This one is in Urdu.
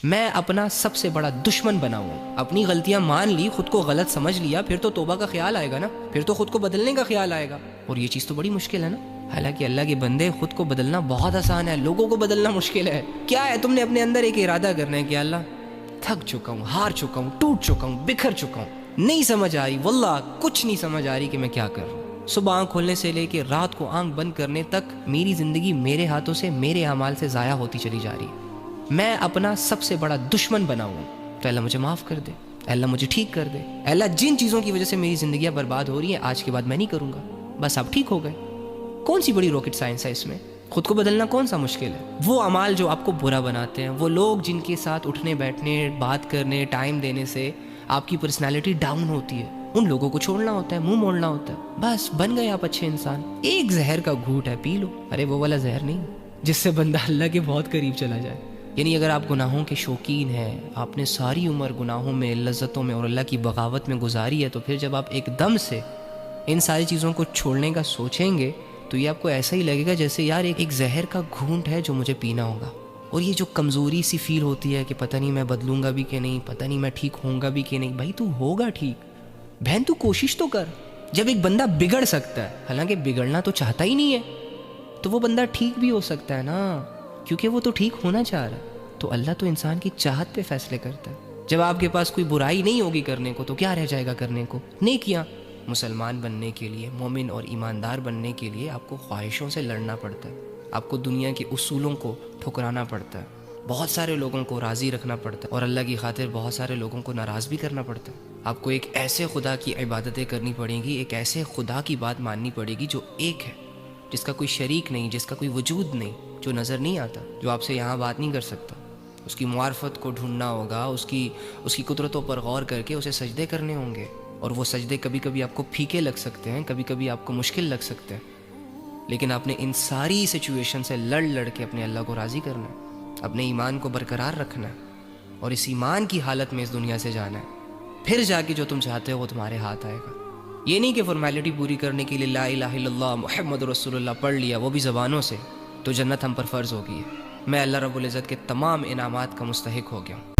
میں اپنا سب سے بڑا دشمن بنا ہوں. اپنی غلطیاں مان لی، خود کو غلط سمجھ لیا، پھر تو توبہ کا خیال آئے گا نا، پھر تو خود کو بدلنے کا خیال آئے گا. اور یہ چیز تو بڑی مشکل ہے نا. حالانکہ اللہ کے بندے، خود کو بدلنا بہت آسان ہے، لوگوں کو بدلنا مشکل ہے. کیا ہے، تم نے اپنے اندر ایک ارادہ کرنا ہے کہ اللہ تھک چکا ہوں، ہار چکا ہوں، ٹوٹ چکا ہوں، بکھر چکا ہوں، نہیں سمجھ آ رہی، واللہ کچھ نہیں سمجھ آ رہی کہ میں کیا کر رہا ہوں. صبح آنکھ کھولنے سے لے کے رات کو آنکھ بند کرنے تک میری زندگی میرے ہاتھوں سے، میرے اعمال سے ضائع ہوتی چلی جا رہی ہے. میں اپنا سب سے بڑا دشمن بنا ہوں. تو اللہ مجھے معاف کر دے، اللہ مجھے ٹھیک کر دے. اللہ جن چیزوں کی وجہ سے میری زندگیاں برباد ہو رہی ہیں، آج کے بعد میں نہیں کروں گا، بس آپ ٹھیک ہو گئے. کون سی بڑی راکٹ سائنس ہے اس میں؟ خود کو بدلنا کون سا مشکل ہے؟ وہ اعمال جو آپ کو برا بناتے ہیں، وہ لوگ جن کے ساتھ اٹھنے بیٹھنے، بات کرنے، ٹائم دینے سے آپ کی پرسنالٹی ڈاؤن ہوتی ہے، ان لوگوں کو چھوڑنا ہوتا ہے، منہ موڑنا ہوتا ہے. بس بن گئے آپ اچھے انسان. ایک زہر کا گھونٹ ہے، پی لو. ارے وہ والا زہر نہیں جس سے بندہ اللہ کے بہت قریب چلا جائے. یعنی اگر آپ گناہوں کے شوقین ہیں، آپ نے ساری عمر گناہوں میں، لذتوں میں اور اللہ کی بغاوت میں گزاری ہے، تو پھر جب آپ ایک دم سے ان ساری چیزوں کو چھوڑنے کا سوچیں گے تو یہ آپ کو ایسا ہی لگے گا جیسے یار ایک زہر کا گھونٹ ہے جو مجھے پینا ہوگا. اور یہ جو کمزوری سی فیل ہوتی ہے کہ پتہ نہیں میں بدلوں گا بھی کہ نہیں، پتہ نہیں میں ٹھیک ہوں گا بھی کہ نہیں. بھائی تو ہوگا ٹھیک، بہن تو کوشش تو کر. جب ایک بندہ بگڑ سکتا ہے، حالانکہ بگڑنا تو چاہتا ہی نہیں ہے، تو وہ بندہ ٹھیک بھی ہو سکتا ہے نا، کیونکہ وہ تو ٹھیک ہونا چاہ رہا ہے. تو اللہ تو انسان کی چاہت پہ فیصلے کرتا ہے. جب آپ کے پاس کوئی برائی نہیں ہوگی کرنے کو، تو کیا رہ جائے گا کرنے کو؟ نیکیاں. مسلمان بننے کے لیے، مومن اور ایماندار بننے کے لیے آپ کو خواہشوں سے لڑنا پڑتا ہے، آپ کو دنیا کے اصولوں کو ٹھکرانا پڑتا ہے، بہت سارے لوگوں کو راضی رکھنا پڑتا ہے، اور اللہ کی خاطر بہت سارے لوگوں کو ناراض بھی کرنا پڑتا ہے. آپ کو ایک ایسے خدا کی عبادتیں کرنی پڑیں گی، ایک ایسے خدا کی بات ماننی پڑے گی جو ایک ہے، جس کا کوئی شریک نہیں، جس کا کوئی وجود نہیں، جو نظر نہیں آتا، جو آپ سے یہاں بات نہیں کر سکتا. اس کی معرفت کو ڈھونڈنا ہوگا، اس کی قدرتوں پر غور کر کے اسے سجدے کرنے ہوں گے. اور وہ سجدے کبھی کبھی آپ کو پھیکے لگ سکتے ہیں، کبھی کبھی آپ کو مشکل لگ سکتے ہیں، لیکن آپ نے ان ساری سچویشن سے لڑ کے اپنے اللہ کو راضی کرنا ہے، اپنے ایمان کو برقرار رکھنا ہے، اور اس ایمان کی حالت میں اس دنیا سے جانا ہے. پھر جا کے جو تم چاہتے ہو وہ تمہارے ہاتھ آئے گا. یہ نہیں کہ فارمیلٹی پوری کرنے کے لیے لا الہ الا اللہ محمد رسول اللہ پڑھ لیا، وہ بھی زبانوں سے، تو جنت ہم پر فرض ہو گئی ہے. میں اللہ رب العزت کے تمام انعامات کا مستحق ہو گیا ہوں.